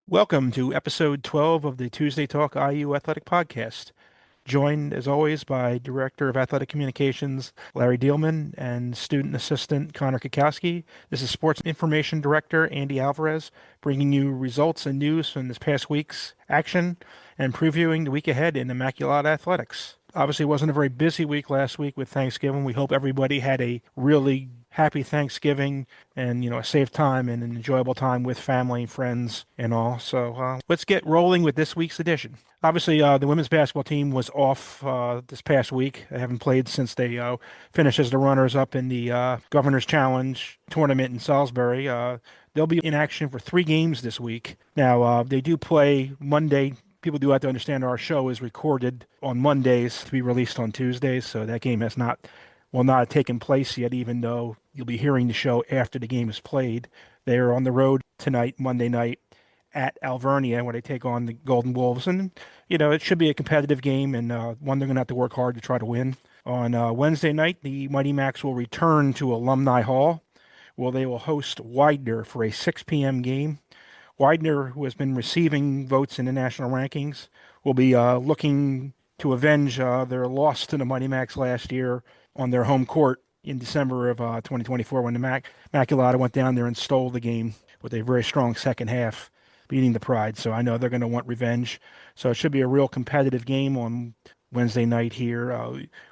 Welcome to episode 12 of the Tuesday Talk IU Athletic Podcast. Joined, as always, by Director of Athletic Communications Larry Dielman and Student Assistant Connor Kukowski. This is Sports Information Director Andy Alvarez, bringing you results and news from this past week's action and previewing the week ahead in Immaculata Athletics. Obviously, it wasn't a very busy week last week with Thanksgiving. We hope everybody had a really happy Thanksgiving and a safe time and an enjoyable time with family and friends and all. So let's get rolling with this week's edition. Obviously, the women's basketball team was off this past week. They haven't played since they finished as the runners-up in the Governor's Challenge tournament in Salisbury. They'll be in action for 3 games this week. Now, they do play Monday. People do have to understand our show is recorded on Mondays to be released on Tuesdays, so that game will not have taken place yet, even though you'll be hearing the show after the game is played. They're on the road tonight, Monday night, at Alvernia, where they take on the Golden Wolves. And, it should be a competitive game and one they're going to have to work hard to try to win. On Wednesday night, the Mighty Macs will return to Alumni Hall, where they will host Widener for a 6 p.m. game. Widener, who has been receiving votes in the national rankings, will be looking to avenge their loss to the Mighty Macs last year on their home court in December of 2024 when the Immaculata went down there and stole the game with a very strong second half, beating the Pride. So I know they're going to want revenge. So it should be a real competitive game on Wednesday night here.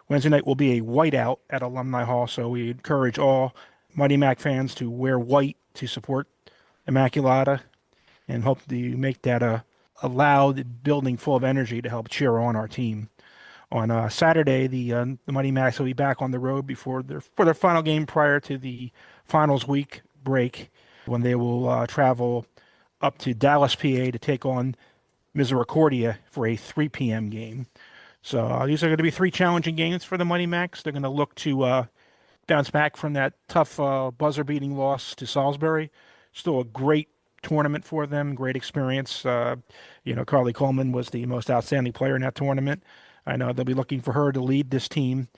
Wednesday night will be a whiteout at Alumni Hall, so we encourage all Mighty Mac fans to wear white to support Immaculata and hope to make that a loud building full of energy to help cheer on our team. On Saturday, the Mighty Macs will be back on the road for their final game prior to the finals week break, when they will travel up to Dallas, PA, to take on Misericordia for a 3 p.m. game. So these are going to be 3 challenging games for the Mighty Macs. They're going to look to bounce back from that tough buzzer-beating loss to Salisbury. Still a great tournament for them, great experience. Carly Coleman was the most outstanding player in that tournament. I know they'll be looking for her to lead this team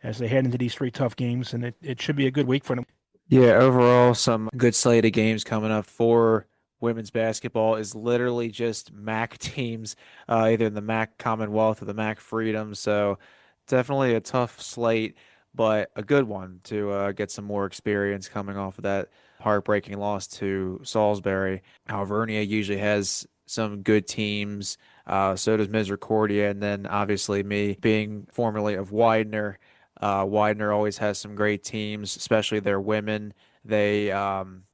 as they head into these 3 tough games, and it should be a good week for them. Yeah, overall, some good slate of games coming up for women's basketball is literally just MAC teams, either in the MAC Commonwealth or the MAC Freedom. So definitely a tough slate, but a good one to get some more experience coming off of that heartbreaking loss to Salisbury. Alvernia usually has some good teams. So does Misericordia, and then obviously me being formerly of Widener. Widener always has some great teams, especially their women. They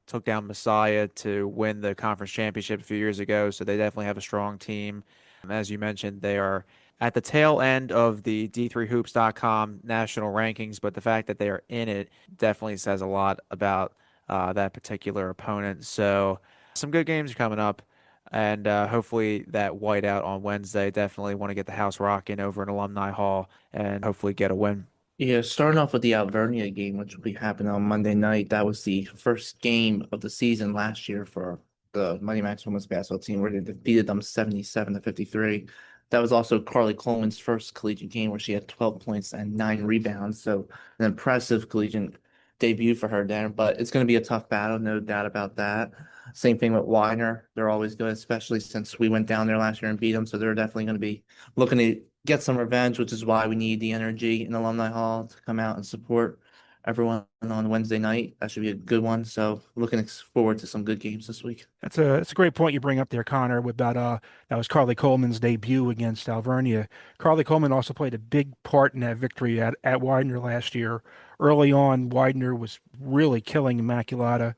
took down Messiah to win the conference championship a few years ago, so they definitely have a strong team. As you mentioned, they are at the tail end of the D3Hoops.com national rankings, but the fact that they are in it definitely says a lot about that particular opponent. So some good games are coming up. And hopefully that whiteout on Wednesday, definitely want to get the house rocking over in Alumni Hall and hopefully get a win. Yeah, starting off with the Alvernia game, which will be happening on Monday night. That was the first game of the season last year for the Mighty Macs women's basketball team, where they defeated them 77-53. That was also Carly Coleman's first collegiate game, where she had 12 points and 9 rebounds. So an impressive collegiate debut for her there. But it's going to be a tough battle, no doubt about that. Same thing with Weiner. They're always good, especially since we went down there last year and beat them. So they're definitely going to be looking to get some revenge, which is why we need the energy in Alumni Hall to come out and support everyone on Wednesday night. That should be a good one. So looking forward to some good games this week. It's a great point you bring up there, Connor, about that was Carly Coleman's debut against Alvernia. Carly Coleman also played a big part in that victory at Widener last year. Early on, Widener was really killing Immaculata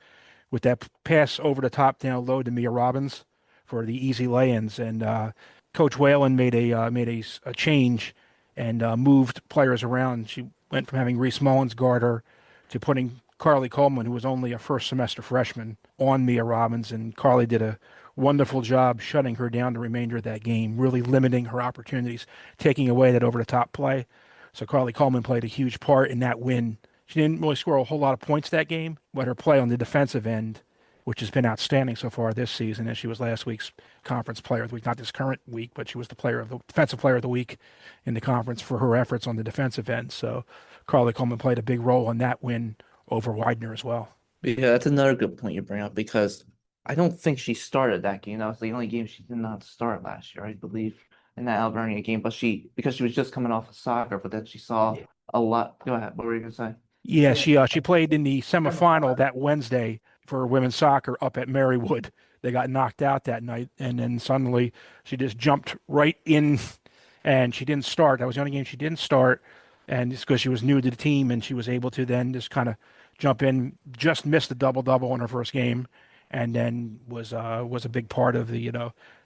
with that pass over the top down low to Mia Robbins for the easy lay-ins. And Coach Whalen made a change and moved players around. She went from having Reese Mullins guard her to putting Carly Coleman, who was only a first semester freshman, on Mia Robbins. And Carly did a wonderful job shutting her down the remainder of that game, really limiting her opportunities, taking away that over the top play. So Carly Coleman played a huge part in that win. She didn't really score a whole lot of points that game, but her play on the defensive end, which has been outstanding so far this season, as she was last week's conference player of the week, not this current week, but she was the defensive player of the week in the conference for her efforts on the defensive end. So Carly Coleman played a big role in that win over Widener as well. Yeah, that's another good point you bring up because I don't think she started that game. That was the only game she did not start last year, I believe, in that Alvernia game. But because she was just coming off of soccer, but then she saw a lot. Go ahead. What were you gonna say? Yeah, she played in the semifinal that Wednesday for women's soccer up at Marywood. They got knocked out that night, and then suddenly she just jumped right in, and she didn't start. That was the only game she didn't start, and it's because she was new to the team, and she was able to then just kind of jump in. Just missed a double double in her first game, and then was a big part of the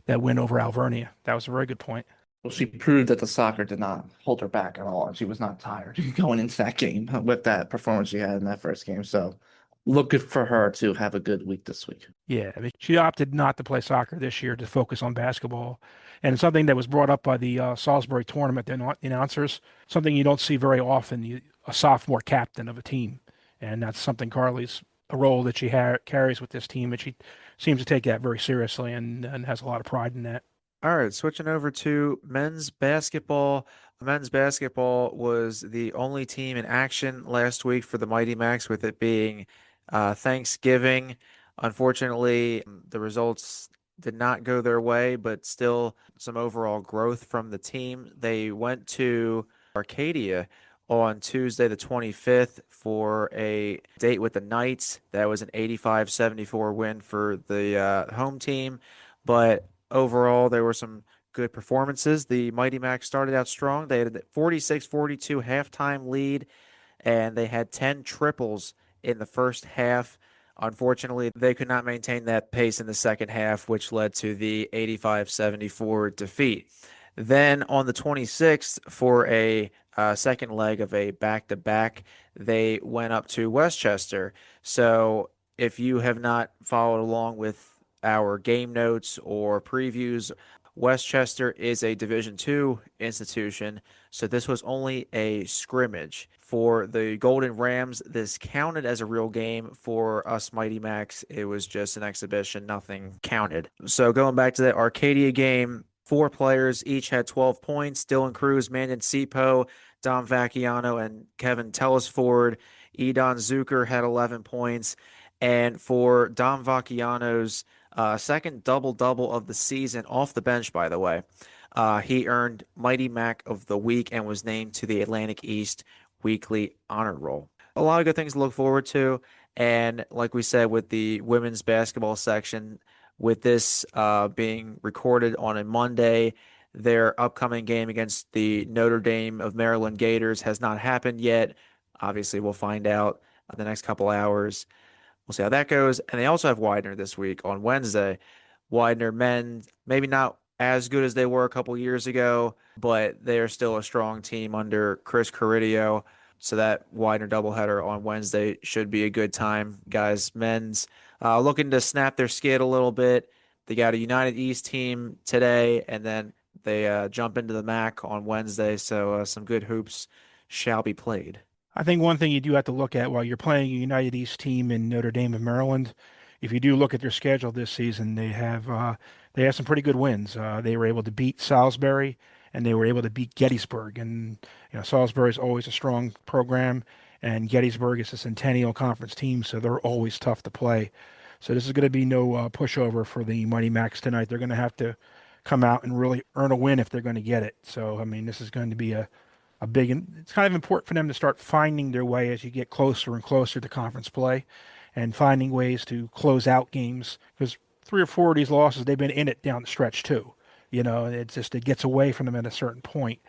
that win over Alvernia. That was a very good point. Well, she proved that the soccer did not hold her back at all, and she was not tired going into that game with that performance she had in that first game. So, look good for her to have a good week this week. Yeah, I mean, she opted not to play soccer this year to focus on basketball. And something that was brought up by the Salisbury tournament announcers, something you don't see very often, a sophomore captain of a team. And that's something Carly's a role that she carries with this team, and she seems to take that very seriously and has a lot of pride in that. All right, switching over to men's basketball. Men's basketball was the only team in action last week for the Mighty Macs, with it being Thanksgiving. Unfortunately, the results did not go their way, but still some overall growth from the team. They went to Arcadia on Tuesday, the 25th, for a date with the Knights. That was an 85-74 win for the home team, but overall, there were some good performances. The Mighty Macs started out strong. They had a 46-42 halftime lead, and they had 10 triples in the first half. Unfortunately, they could not maintain that pace in the second half, which led to the 85-74 defeat. Then on the 26th, for a second leg of a back-to-back, they went up to Westchester. So if you have not followed along with our game notes or previews, Westchester is a Division II institution, so this was only a scrimmage. For the Golden Rams, this counted as a real game. For us Mighty Macs, it was just an exhibition. Nothing counted. So going back to that Arcadia game, four players each had 12 points. Dylan Cruz, Mandon Sipo, Dom Vacchiano, and Kevin Tellisford. Edon Zucker had 11 points. And for Dom Vacchiano's second double-double of the season off the bench, by the way, he earned Mighty Mac of the Week and was named to the Atlantic East Weekly Honor Roll. A lot of good things to look forward to. And like we said with the women's basketball section, with this being recorded on a Monday, their upcoming game against the Notre Dame of Maryland Gators has not happened yet. Obviously, we'll find out in the next couple hours. We'll see how that goes. And they also have Widener this week on Wednesday. Widener men, maybe not as good as they were a couple years ago, but they are still a strong team under Chris Caridio. So that Widener doubleheader on Wednesday should be a good time. Guys, men's looking to snap their skid a little bit. They got a United East team today, and then they jump into the MAC on Wednesday. So some good hoops shall be played. I think one thing you do have to look at while you're playing a United East team in Notre Dame of Maryland, if you do look at their schedule this season, they have some pretty good wins. They were able to beat Salisbury and they were able to beat Gettysburg. And Salisbury is always a strong program, and Gettysburg is a Centennial Conference team, so they're always tough to play. So this is going to be no pushover for the Mighty Macs tonight. They're going to have to come out and really earn a win if they're going to get it. So I mean, this is going to be a big, and it's kind of important for them to start finding their way as you get closer and closer to conference play and finding ways to close out games, because three or four of these losses, they've been in it down the stretch too. It's just, it gets away from them at a certain point.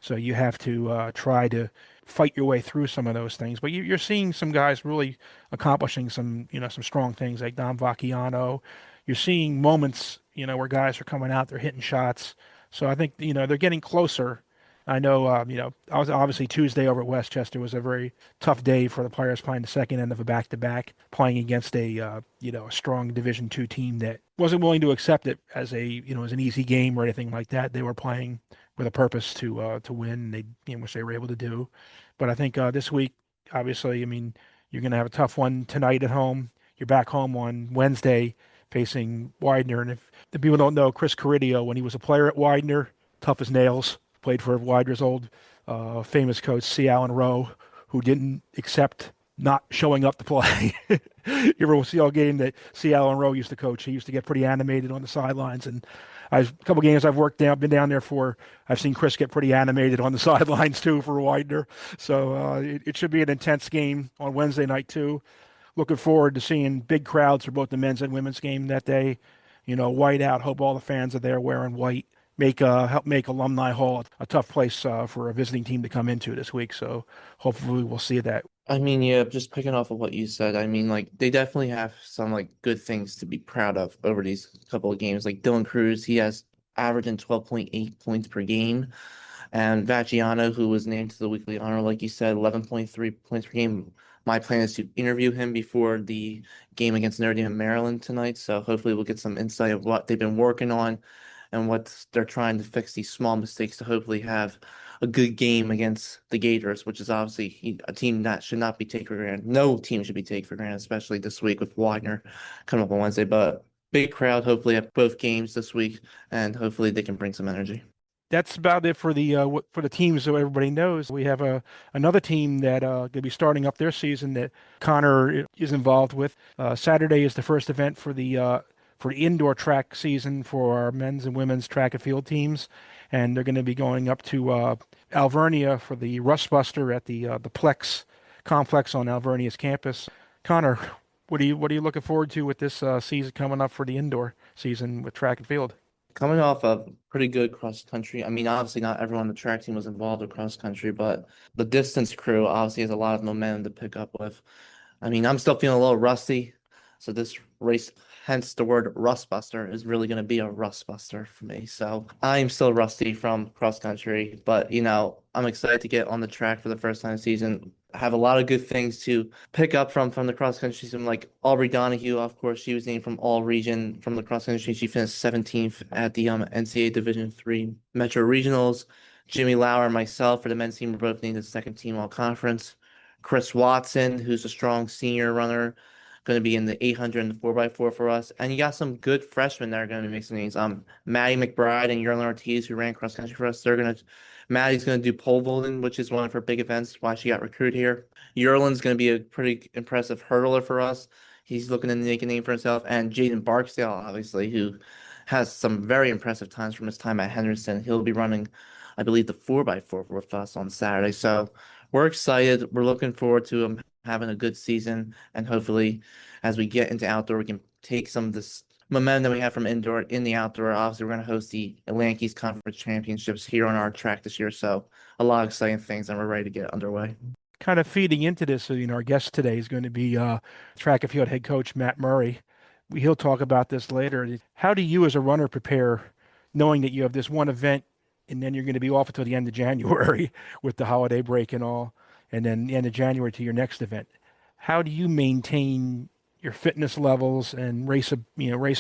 So you have to try to fight your way through some of those things. But you're seeing some guys really accomplishing some strong things like Dom Vacchiano. You're seeing moments, where guys are coming out, they're hitting shots. So I think, they're getting closer. I know, I was obviously Tuesday over at Westchester was a very tough day for the players playing the second end of a back-to-back, playing against a strong Division II team that wasn't willing to accept it as as an easy game or anything like that. They were playing with a purpose to win, which they were able to do. But I think this week, obviously, I mean, you're going to have a tough one tonight at home. You're back home on Wednesday facing Widener. And if the people don't know, Chris Caridio, when he was a player at Widener, tough as nails, played for Widener's old famous coach, C. Allen Rowe, who didn't accept not showing up to play. You ever see a game that Seattle and Rowe used to coach? He used to get pretty animated on the sidelines, and a couple games I've been down there for. I've seen Chris get pretty animated on the sidelines too for Widener. So it should be an intense game on Wednesday night too. Looking forward to seeing big crowds for both the men's and women's game that day. White out. Hope all the fans are there wearing white. Help make Alumni Hall a tough place for a visiting team to come into this week. So hopefully we'll see that. I mean, yeah, just picking off of what you said, I mean, like they definitely have some like good things to be proud of over these couple of games. Like Dylan Cruz, he has averaging 12.8 points per game. And Vaggiano, who was named to the weekly honor, like you said, 11.3 points per game. My plan is to interview him before the game against Notre Dame, Maryland tonight. So hopefully we'll get some insight of what they've been working on and what they're trying to fix these small mistakes to hopefully have a good game against the Gators, which is obviously a team that should not be taken for granted. No team should be taken for granted, especially this week with Wagner coming up on Wednesday. But big crowd, hopefully at both games this week, and hopefully they can bring some energy. That's about it for the teams, so everybody knows. We have another team that going to be starting up their season that Connor is involved with. Saturday is the first event for the indoor track season for our men's and women's track and field teams, and they're going to be going up to Alvernia for the Rust Buster at the Plex complex on Alvernia's campus. Connor, what are you looking forward to with this season coming up for the indoor season with track and field? Coming off of pretty good cross country. I mean, obviously not everyone on the track team was involved with cross country, but the distance crew obviously has a lot of momentum to pick up with. I mean, I'm still feeling a little rusty, so this race, hence the word rust buster, is really going to be a rust buster for me. So I'm still rusty from cross country, but I'm excited to get on the track for the first time this season. I have a lot of good things to pick up from the cross country season, like Aubrey Donahue. Of course, she was named from all region from the cross country. She finished 17th at the NCAA Division III Metro Regionals. Jimmy Lauer and myself for the men's team were both named the second team all conference. Chris Watson, who's a strong senior runner, going to be in the 800 and the 4x4 for us. And you got some good freshmen that are going to be mixing names. Maddie McBride and Yerlin Ortiz, who ran cross country for us. Maddie's going to do pole vaulting, which is one of her big events, why she got recruited here. Yerlin's going to be a pretty impressive hurdler for us. He's looking to make a name for himself. And Jaden Barksdale, obviously, who has some very impressive times from his time at Henderson. He'll be running, I believe, the 4x4 with us on Saturday. So we're excited. We're looking forward to him having a good season. And hopefully, as we get into outdoor, we can take some of this momentum we have from indoor in the outdoor. Obviously, we're going to host the Atlantic East Conference Championships here on our track this year. So a lot of exciting things, and we're ready to get underway. Kind of feeding into this, so, our guest today is going to be track and field head coach Matt Murray. He'll talk about this later. How do you, as a runner, prepare knowing that you have this one event and then you're going to be off until the end of January with the holiday break and all, and then the end of January to your next event? How do you maintain your fitness levels and race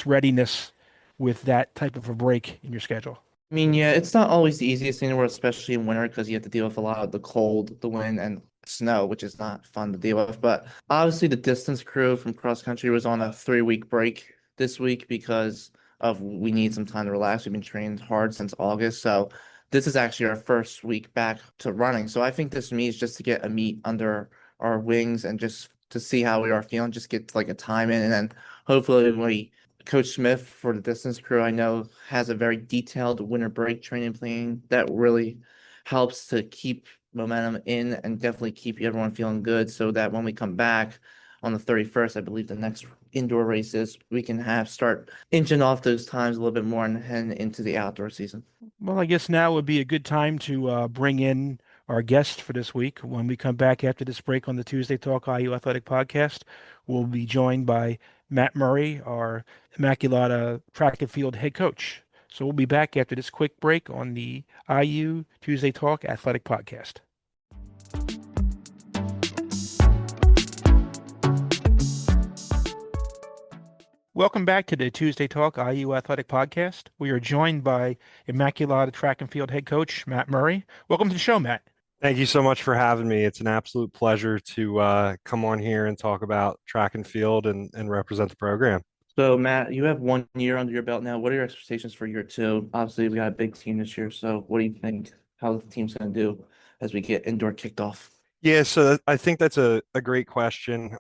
readiness with that type of a break in your schedule? I mean, yeah, it's not always the easiest thing in the world, especially in winter, because you have to deal with a lot of the cold, the wind, and snow, which is not fun to deal with. But obviously, the distance crew from cross country was on a 3-week break this week because of we need some time to relax. We've been trained hard since August, so this is actually our first week back to running. So I think this for me is just to get a meet under our wings and just to see how we are feeling, just get like a time in, and then hopefully Coach Smith for the distance crew, I know, has a very detailed winter break training plan that really helps to keep momentum in and definitely keep everyone feeling good so that when we come back on the 31st, I believe the next indoor races, we can start inching off those times a little bit more and heading into the outdoor season. Well, I guess now would be a good time to bring in our guest for this week. When we come back after this break on the Tuesday Talk IU Athletic Podcast, we'll be joined by Matt Murray, our Immaculata track and field head coach. So we'll be back after this quick break on the IU Tuesday Talk Athletic Podcast. Welcome back to the Tuesday Talk IU Athletic Podcast. We are joined by Immaculata track and field head coach Matt Murray. Welcome to the show, Matt. Thank you so much for having me. It's an absolute pleasure to come on here and talk about track and field and represent the program. So, Matt, you have 1 year under your belt now. What are your expectations for year two? Obviously, we got a big team this year. So, what do you think? How the team's going to do as we get indoor kicked off? Yeah, so I think that's a great question.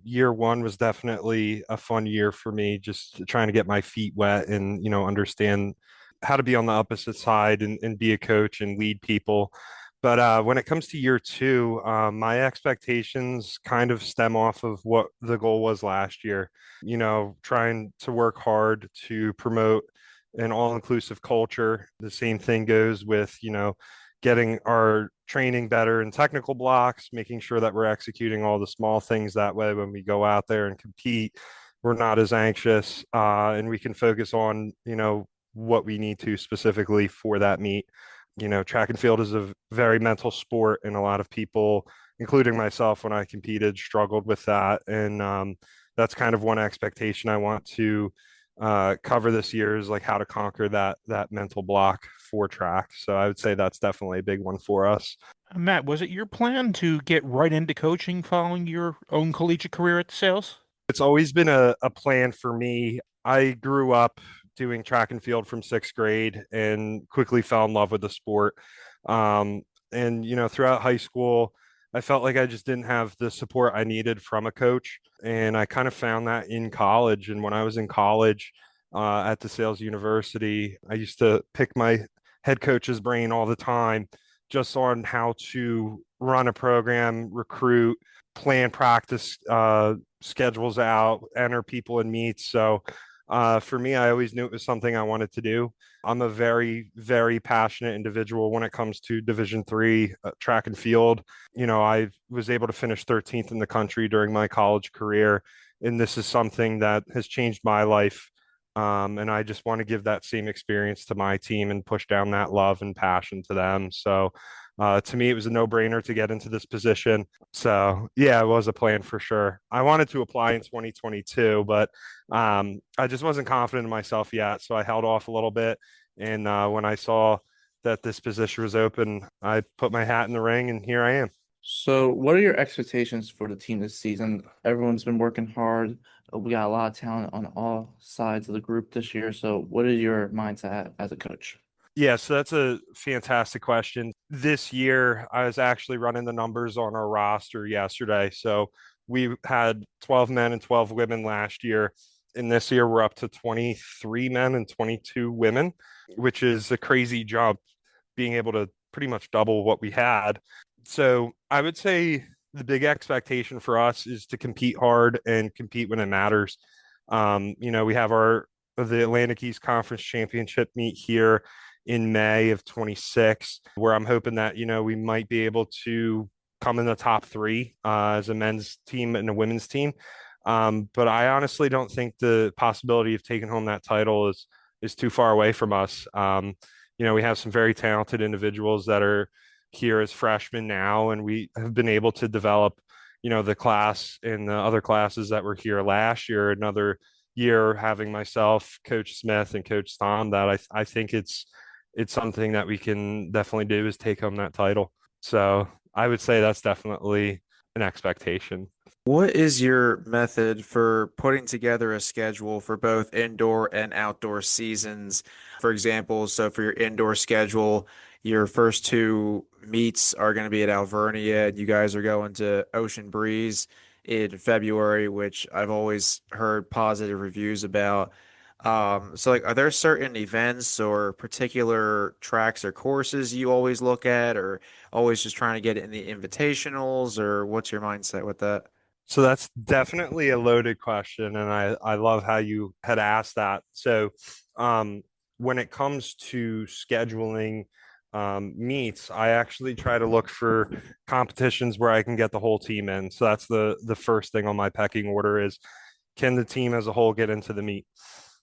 Year one was definitely a fun year for me, just trying to get my feet wet and, understand how to be on the opposite side and be a coach and lead people. But when it comes to year two, my expectations kind of stem off of what the goal was last year, trying to work hard to promote an all-inclusive culture. The same thing goes with, getting our training better in technical blocks, making sure that we're executing all the small things that way when we go out there and compete. We're not as anxious and we can focus on, what we need to specifically for that meet. Track and field is a very mental sport, and a lot of people, including myself, when I competed, struggled with that. And that's kind of one expectation I want to cover this year is like how to conquer that mental block for track. So I would say that's definitely a big one for us. Matt, was it your plan to get right into coaching following your own collegiate career at the Sales? It's always been a plan for me. I grew up doing track and field from sixth grade and quickly fell in love with the sport. Um, and, throughout high school, I felt like I just didn't have the support I needed from a coach. And I kind of found that in college. And when I was in college at DeSales University, I used to pick my head coach's brain all the time just on how to run a program, recruit, plan practice schedules out, enter people in meets. So for me, I always knew it was something I wanted to do. I'm a very, very passionate individual when it comes to Division three track and field. I was able to finish 13th in the country during my college career, and this is something that has changed my life. And I just want to give that same experience to my team and push down that love and passion to them. So to me, it was a no-brainer to get into this position. So yeah, it was a plan for sure. I wanted to apply in 2022, but I just wasn't confident in myself yet. So I held off a little bit. And when I saw that this position was open, I put my hat in the ring and here I am. So, what are your expectations for the team this season? Everyone's been working hard. We got a lot of talent on all sides of the group this year. So, what is your mindset as a coach? Yeah, so that's a fantastic question. This year, I was actually running the numbers on our roster yesterday. So we had 12 men and 12 women last year. And this year, we're up to 23 men and 22 women, which is a crazy jump, being able to pretty much double what we had. So I would say the big expectation for us is to compete hard and compete when it matters. We have the Atlantic East Conference Championship meet here in May of 26, where I'm hoping that, we might be able to come in the top three as a men's team and a women's team. But I honestly don't think the possibility of taking home that title is too far away from us. We have some very talented individuals that are here as freshmen now, and we have been able to develop, the class and the other classes that were here last year, another year having myself, Coach Smith, and Coach Tom, that I think it's something that we can definitely do is take home that title. So I would say that's definitely an expectation. What is your method for putting together a schedule for both indoor and outdoor seasons? For example, so for your indoor schedule, your first two meets are going to be at Alvernia, and you guys are going to Ocean Breeze in February, which I've always heard positive reviews about. So like, are there certain events or particular tracks or courses you always look at, or always just trying to get it in the invitationals, or what's your mindset with that? So that's definitely a loaded question, and I love how you had asked that. So, um, when it comes to scheduling meets, I actually try to look for competitions where I can get the whole team in. So that's the first thing on my pecking order is can the team as a whole get into the meet?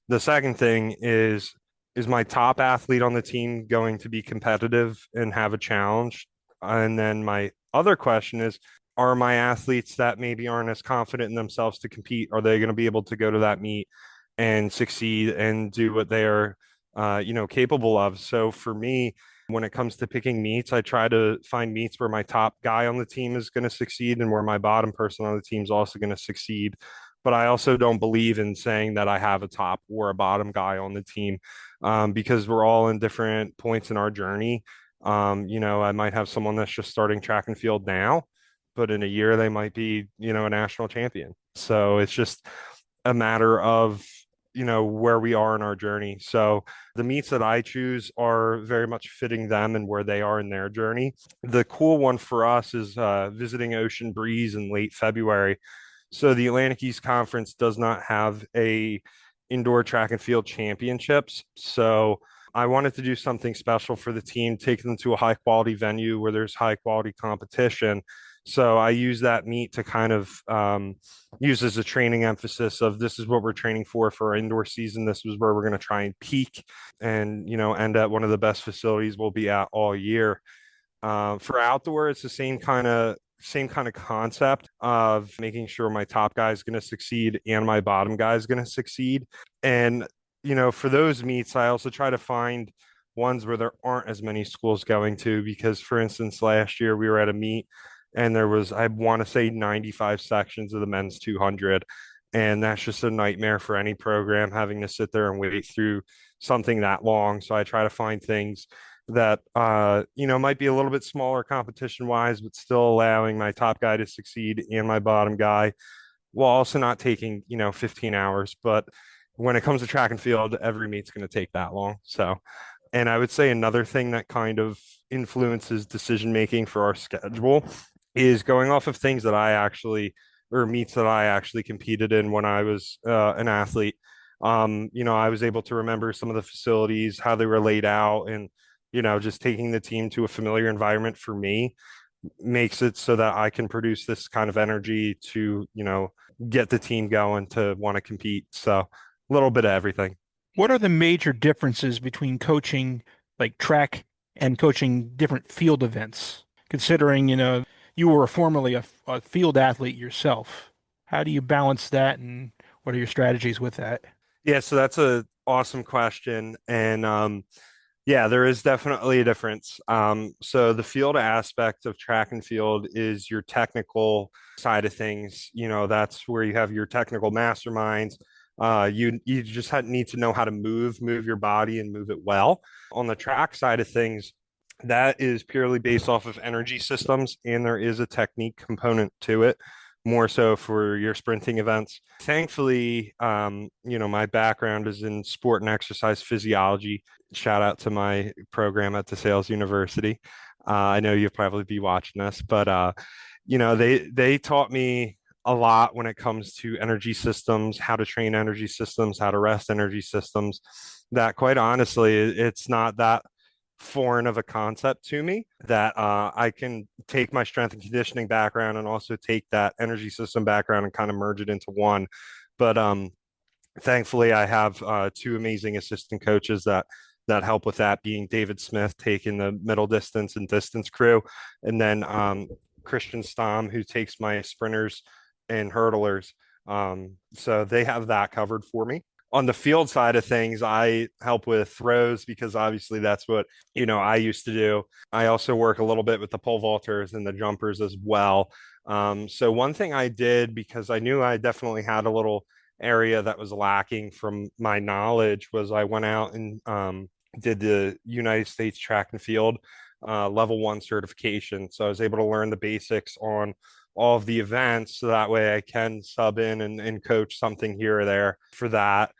The second thing is my top athlete on the team going to be competitive and have a challenge? And then my other question is, are my athletes that maybe aren't as confident in themselves to compete, are they going to be able to go to that meet and succeed and do what they are, capable of? So for me, when it comes to picking meets, I try to find meets where my top guy on the team is going to succeed and where my bottom person on the team is also going to succeed. But I also don't believe in saying that I have a top or a bottom guy on the team because we're all in different points in our journey. I might have someone that's just starting track and field now, but in a year they might be, a national champion. So it's just a matter of, where we are in our journey. So the meets that I choose are very much fitting them and where they are in their journey. The cool one for us is visiting Ocean Breeze in late February. So the Atlantic East Conference does not have a indoor track and field championships. So I wanted to do something special for the team, take them to a high quality venue where there's high quality competition. So I use that meet to kind of use as a training emphasis of this is what we're training for our indoor season. This is where we're going to try and peak and, end at one of the best facilities we'll be at all year. For outdoor, it's the same kind of concept of making sure my top guy is going to succeed and my bottom guy is going to succeed. And for those meets, I also try to find ones where there aren't as many schools going to, because for instance, last year we were at a meet and there was, I want to say 95 sections of the men's 200. And that's just a nightmare for any program having to sit there and wait through something that long. So I try to find things that might be a little bit smaller competition wise, but still allowing my top guy to succeed and my bottom guy, while also not taking 15 hours. But when it comes to track and field, every meet's going to take that long. So, and I would say another thing that kind of influences decision making for our schedule is going off of things that I actually, or meets that I actually competed in when I was an athlete. I was able to remember some of the facilities, how they were laid out, and just taking the team to a familiar environment for me makes it so that I can produce this kind of energy to, get the team going to want to compete. So a little bit of everything. What are the major differences between coaching like track and coaching different field events? Considering, you were formerly a field athlete yourself. How do you balance that and what are your strategies with that? Yeah, so that's a awesome question. And yeah, there is definitely a difference. So the field aspect of track and field is your technical side of things. That's where you have your technical masterminds. You just need to know how to move your body and move it well. On the track side of things, that is purely based off of energy systems, and there is a technique component to it, more so for your sprinting events. Thankfully, my background is in sport and exercise physiology. Shout out to my program at DeSales University. I know you'll probably be watching this, but they taught me a lot when it comes to energy systems, how to train energy systems, how to rest energy systems. That quite honestly, it's not that foreign of a concept to me, that I can take my strength and conditioning background and also take that energy system background and kind of merge it into one. But thankfully, I have two amazing assistant coaches that help with that, being David Smith taking the middle distance and distance crew, and then Christian Stom, who takes my sprinters and hurdlers. So they have that covered for me. On the field side of things, I help with throws because obviously that's what I used to do. I also work a little bit with the pole vaulters and the jumpers as well. So one thing I did, because I knew I definitely had a little area that was lacking from my knowledge, was I went out and did the United States track and field level 1 certification. So I was able to learn the basics on all of the events, so that way I can sub in and coach something here or there for that.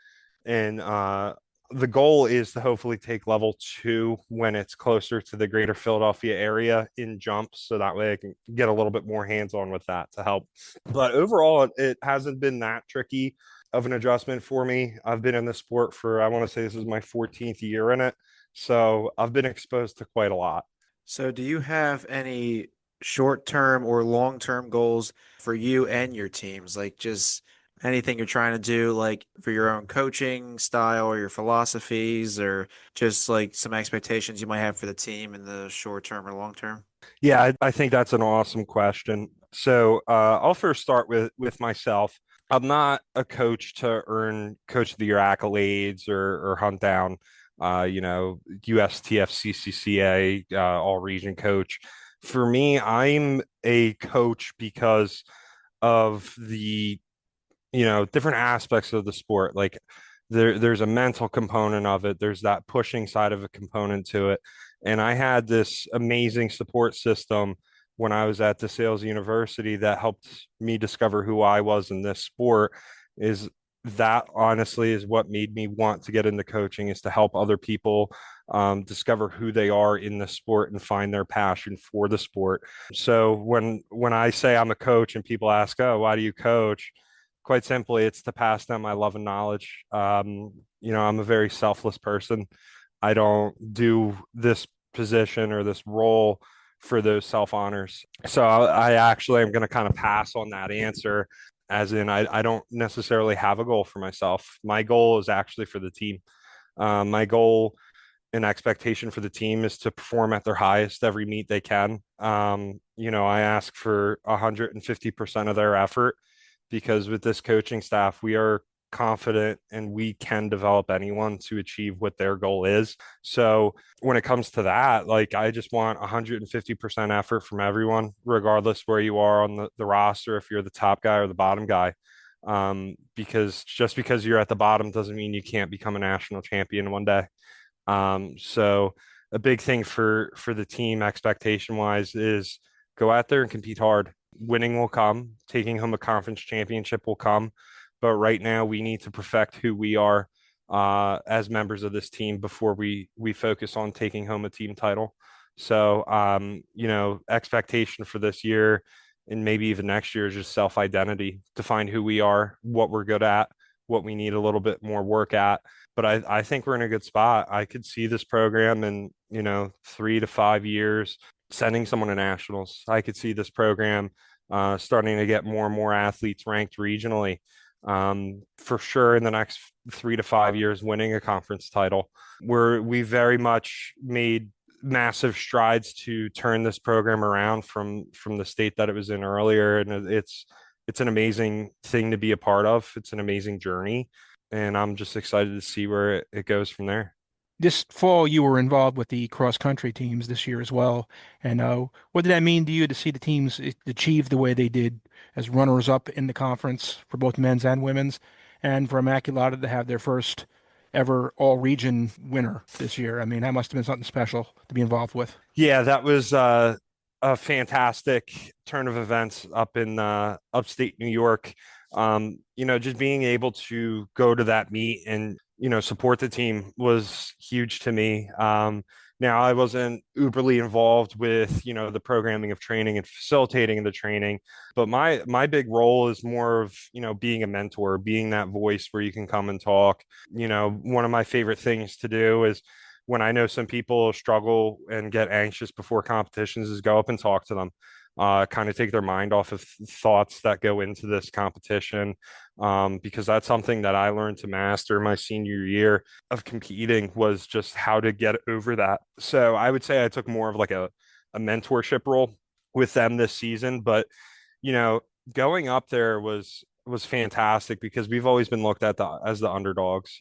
And the goal is to hopefully take level 2 when it's closer to the greater Philadelphia area in jumps, so that way I can get a little bit more hands-on with that to help. But overall, it hasn't been that tricky of an adjustment for me. I've been in the sport for, I want to say this is my 14th year in it. So I've been exposed to quite a lot. So, do you have any short-term or long-term goals for you and your teams? Like just anything you're trying to do, like for your own coaching style or your philosophies, or just like some expectations you might have for the team in the short term or long term? Yeah, I think that's an awesome question. So I'll first start with myself. I'm not a coach to earn coach of the year accolades or hunt down, USTFCCCA all region coach. For me, I'm a coach because of the different aspects of the sport. Like there's a mental component of it. There's that pushing side of a component to it. And I had this amazing support system when I was at DeSales University that helped me discover who I was in this sport. Is that honestly is what made me want to get into coaching, is to help other people discover who they are in the sport and find their passion for the sport. So when I say I'm a coach and people ask, "Oh, why do you coach?" Quite simply, it's to pass down my love and knowledge. I'm a very selfless person. I don't do this position or this role for those self honors. So I actually am going to kind of pass on that answer, as in, I don't necessarily have a goal for myself. My goal is actually for the team. My goal and expectation for the team is to perform at their highest every meet they can. I ask for 150% of their effort, because with this coaching staff, we are confident and we can develop anyone to achieve what their goal is. So when it comes to that, like, I just want 150% effort from everyone, regardless where you are on the roster, if you're the top guy or the bottom guy. Because just because you're at the bottom doesn't mean you can't become a national champion one day. So a big thing for the team expectation wise is go out there and compete hard. Winning will come, taking home a conference championship will come, but right now we need to perfect who we are as members of this team before we focus on taking home a team title. So expectation for this year and maybe even next year is just self identity, define who we are, what we're good at, what we need a little bit more work at. But I think we're in a good spot. I could see this program in, 3 to 5 years sending someone to nationals. I could see this program starting to get more and more athletes ranked regionally. For sure, in the next 3 to 5 years, winning a conference title. We very much made massive strides to turn this program around from the state that it was in earlier, and it's an amazing thing to be a part of. It's an amazing journey, and I'm just excited to see where it goes from there. This fall, you were involved with the cross country teams this year as well. And what did that mean to you to see the teams achieve the way they did as runners up in the conference for both men's and women's, and for Immaculata to have their first ever all region winner this year? I mean, that must have been something special to be involved with. Yeah, that was a fantastic turn of events up in upstate New York. Just being able to go to that meet and support the team was huge to me. Now I wasn't uberly involved with the programming of training and facilitating the training, but my big role is more of being a mentor, being that voice where you can come and talk. One of my favorite things to do is, when I know some people struggle and get anxious before competitions, is go up and talk to them, kind of take their mind off of thoughts that go into this competition, because that's something that I learned to master my senior year of competing, was just how to get over that. So I would say I took more of like a mentorship role with them this season, but you know, going up there was fantastic because we've always been looked at as the underdogs.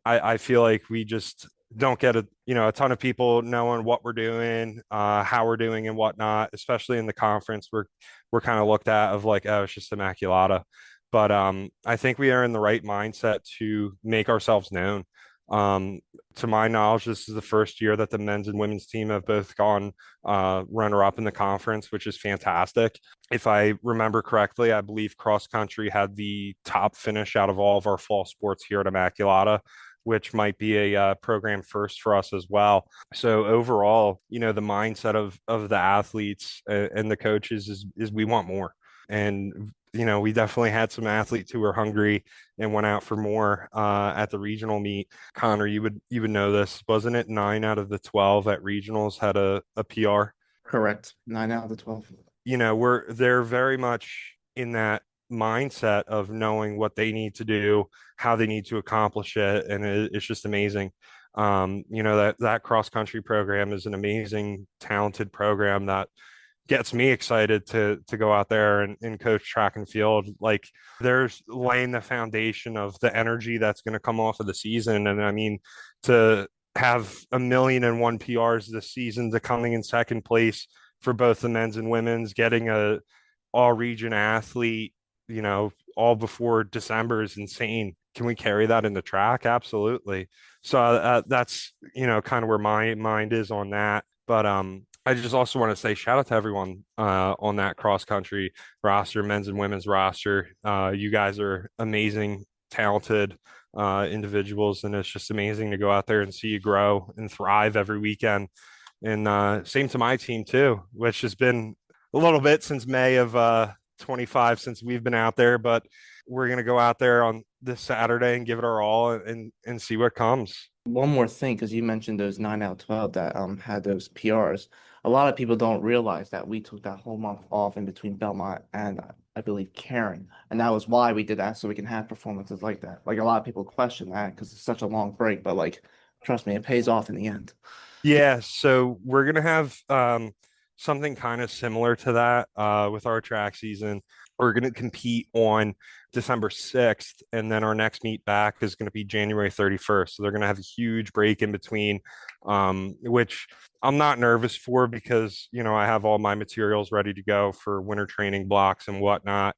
I feel like we just don't get a ton of people knowing what we're doing, how we're doing and whatnot, especially in the conference. We're kind of looked at of like, oh, it's just Immaculata. But I think we are in the right mindset to make ourselves known. Um, to my knowledge, this is the first year that the men's and women's team have both gone runner up in the conference, which is fantastic. If I remember correctly, I believe cross country had the top finish out of all of our fall sports here at Immaculata, which might be a program first for us as well. So overall, the mindset of the athletes and the coaches is we want more. And we definitely had some athletes who were hungry and went out for more at the regional meet. Connor, you would know this, wasn't it? 9 out of the 12 at regionals had a PR. Correct. 9 out of the 12. They're very much in that mindset of knowing what they need to do, how they need to accomplish it, and it's just amazing. That cross country program is an amazing, talented program that gets me excited to go out there and coach track and field. Like, there's laying the foundation of the energy that's going to come off of the season. And I mean, to have 1,000,001 PRs this season, to coming in second place for both the men's and women's, getting a all region athlete, all before December is insane. can we carry that in the track? Absolutely. So that's, kind of where my mind is on that. But I just also want to say shout out to everyone on that cross country roster, men's and women's roster. You guys are amazing, talented individuals, and it's just amazing to go out there and see you grow and thrive every weekend. And same to my team too, which has been a little bit since May of 25 since we've been out there, but we're gonna go out there on this Saturday and give it our all and see what comes. One more thing, because you mentioned those 9 out of 12 that had those PRs. A lot of people don't realize that we took that whole month off in between Belmont and I believe Karen, and that was why we did that, so we can have performances like that. Like a lot of people question that because it's such a long break, but like trust me, it pays off in the end. Yeah, so we're gonna have something kind of similar to that with our track season. We're gonna compete on December 6th, and then our next meet back is gonna be January 31st. So they're gonna have a huge break in between, which I'm not nervous for because I have all my materials ready to go for winter training blocks and whatnot.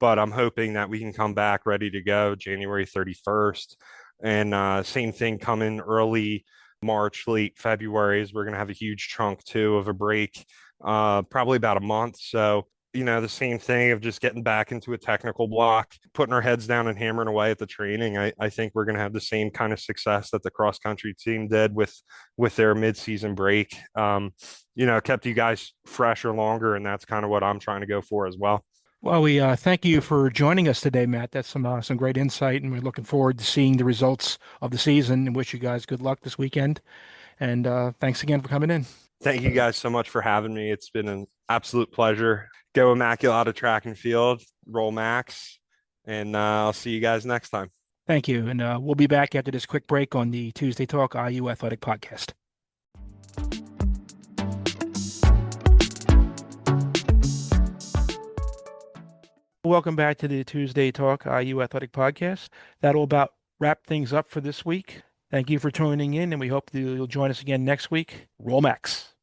But I'm hoping that we can come back ready to go January 31st. And same thing coming early March, late February is we're going to have a huge chunk too of a break, probably about a month. So, the same thing of just getting back into a technical block, putting our heads down and hammering away at the training. I think we're going to have the same kind of success that the cross country team did with their midseason break. Kept you guys fresher longer, and that's kind of what I'm trying to go for as well. Well, we thank you for joining us today, Matt. That's some great insight, and we're looking forward to seeing the results of the season. And wish you guys good luck this weekend. And thanks again for coming in. Thank you guys so much for having me. It's been an absolute pleasure. Go Immaculata Track and Field, roll Max, and I'll see you guys next time. Thank you. And we'll be back after this quick break on the Tuesday Talk IU Athletic Podcast. Welcome back to the Tuesday Talk IU Athletic Podcast. That'll about wrap things up for this week. Thank you for tuning in, and we hope you'll join us again next week. Roll Max.